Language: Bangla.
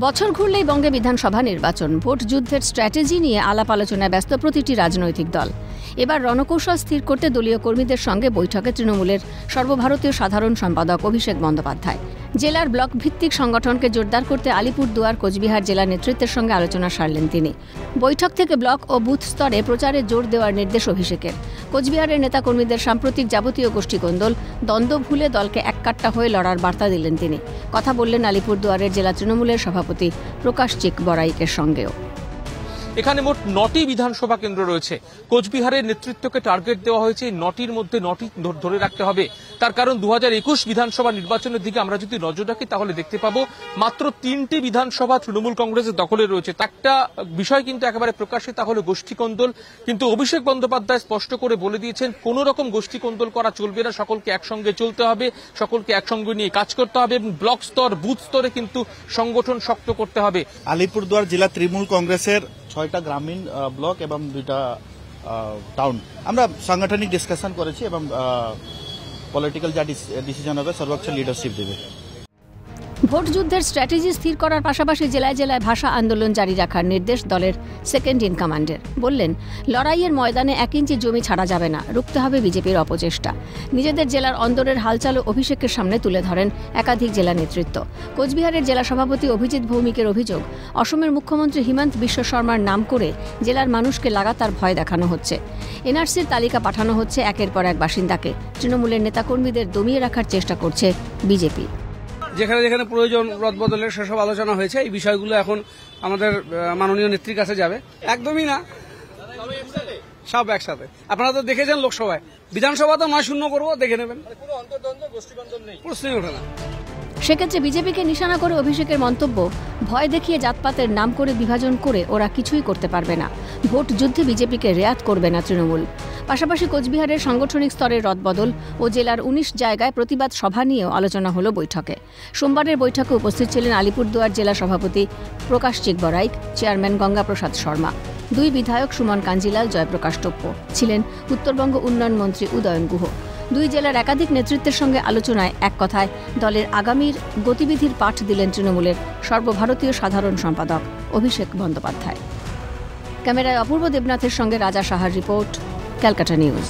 বছর ঘুরলেই বঙ্গে বিধানসভা নির্বাচন, ভোট যুদ্ধের স্ট্র্যাটেজি নিয়ে আলাপ আলোচনায় ব্যস্ত প্রতিটি রাজনৈতিক দল। এবার রণকৌশল স্থির করতে দলীয় কর্মীদের সঙ্গে বৈঠকে তৃণমূলের সর্বভারতীয় সাধারণ সম্পাদক অভিষেক বন্দ্যোপাধ্যায়। জেলার ব্লক ভিত্তিক সংগঠনকে জোরদার করতে আলিপুরদুয়ার, কোচবিহার জেলা নেতৃত্বের সঙ্গে আলোচনা সারলেন তিনি। বৈঠক থেকে ব্লক ও বুথ স্তরে প্রচারে জোর দেওয়ার নির্দেশ অভিষেকের। কোচবিহারের নেতাকর্মীদের সাম্প্রতিক যাবতীয় গোষ্ঠীকোন্দল, দ্বন্দ্ব ভুলে দলকে এককাট্টা হয়ে লড়ার বার্তা দিলেন তিনি। কথা বললেন আলিপুরদুয়ারের জেলা তৃণমূলের সভাপতি প্রকাশ চিক বড়াইকের সঙ্গেও। এখানে মোট 9টি বিধানসভা কেন্দ্র রয়েছে। কোচবিহারের নেতৃত্বকে টার্গেট দেওয়া হয়েছে 9টির মধ্যে 9টি ধরে রাখতে হবে। তার কারণ 2021 বিধানসভা নির্বাচনের দিকে আমরা যদি নজর রাখি তাহলে দেখতে পাবো মাত্র 3টি বিধানসভা তৃণমূল কংগ্রেসের দখলে রয়েছে। একটা বিষয় কিন্তু একেবারে প্রকাশ্যে, তা হলো গোষ্ঠীকন্দল। কিন্তু অভিষেক বন্দ্যোপাধ্যায় স্পষ্ট করে বলে দিয়েছেন কোন রকম গোষ্ঠীকন্দল করা চলবে না, সকলকে একসঙ্গে চলতে হবে, সকলকে একসঙ্গে নিয়ে কাজ করতে হবে এবং ব্লক স্তর, বুথ স্তরে কিন্তু সংগঠন শক্ত করতে হবে। আলিপুরদুয়ার জেলা তৃণমূল কংগ্রেসের 6টা গ্রামীণ ব্লক এবং 2টা টাউন আমরা সাংগঠনিক ডিসকাশন করেছি এবং পলিটিক্যাল যা ডিসিশন হবে সর্বোচ্চ লিডারশিপ দেবে। ভোট যুদ্ধের স্ট্র্যাটেজি স্থির করার পাশাপাশি জেলায় জেলায় ভাষা আন্দোলন জারি রাখার নির্দেশ দলের সেকেন্ড ইন কমান্ডের। বললেন, লড়াইয়ের ময়দানে 1 ইঞ্চি জমি ছাড়া যাবে না, রুখতে হবে বিজেপির অপচেষ্টা। নিজেদের জেলার অন্দরের হালচালও অভিষেকের সামনে তুলে ধরেন একাধিক জেলা নেতৃত্ব। কোচবিহারের জেলা সভাপতি অভিজিৎ ভৌমিকের অভিযোগ, অসমের মুখ্যমন্ত্রী হিমন্ত বিশ্ব শর্মার নাম করে জেলার মানুষকে লাগাতার ভয় দেখানো হচ্ছে। এনআরসির তালিকা পাঠানো হচ্ছে একের পর এক বাসিন্দাকে। তৃণমূলের নেতাকর্মীদের দমিয়ে রাখার চেষ্টা করছে বিজেপি। যেখানে যেখানে প্রয়োজন রদবদলের সেসব আলোচনা হয়েছে। এই বিষয়গুলো এখন আমাদের মাননীয় নেত্রীর কাছে যাবে। একদমই না, সব একসাথে। আপনারা তো দেখেছেন লোকসভায়, বিধানসভা তো 9-0 করবো, দেখে নেবেন, প্রশ্নই ওঠে না। সেক্ষেত্রে বিজেপিকে নিশানা করে অভিষেকের মন্তব্য, ভয় দেখিয়ে জাতপাতের নাম করে বিভাজন করে ওরা কিছুই করতে পারবে না। ভোট যুদ্ধে বিজেপিকে রেয়াত করবে না তৃণমূল। পাশাপাশি কোচবিহারের সাংগঠনিক স্তরের রদবদল ও জেলার 19 জায়গায় প্রতিবাদ সভা নিয়েও আলোচনা হলো বৈঠকে। সোমবারের বৈঠকে উপস্থিত ছিলেন আলিপুরদুয়ার জেলা সভাপতি প্রকাশ চিক বড়াইক, চেয়ারম্যান গঙ্গাপ্রসাদ শর্মা, 2 বিধায়ক সুমন কাঞ্জিলাল, জয়প্রকাশ টোপ্প, ছিলেন উত্তরবঙ্গ উন্নয়ন মন্ত্রী উদয়ন গুহ। 2 জেলার একাধিক নেতৃত্বের সঙ্গে আলোচনায় এক কথায় দলের আগামীর গতিবিধির পাঠ দিলেন তৃণমূলের সর্বভারতীয় সাধারণ সম্পাদক অভিষেক বন্দ্যোপাধ্যায়। ক্যামেরায় অপূর্ব দেবনাথের সঙ্গে রাজা সাহার রিপোর্ট, ক্যালকাটা নিউজ।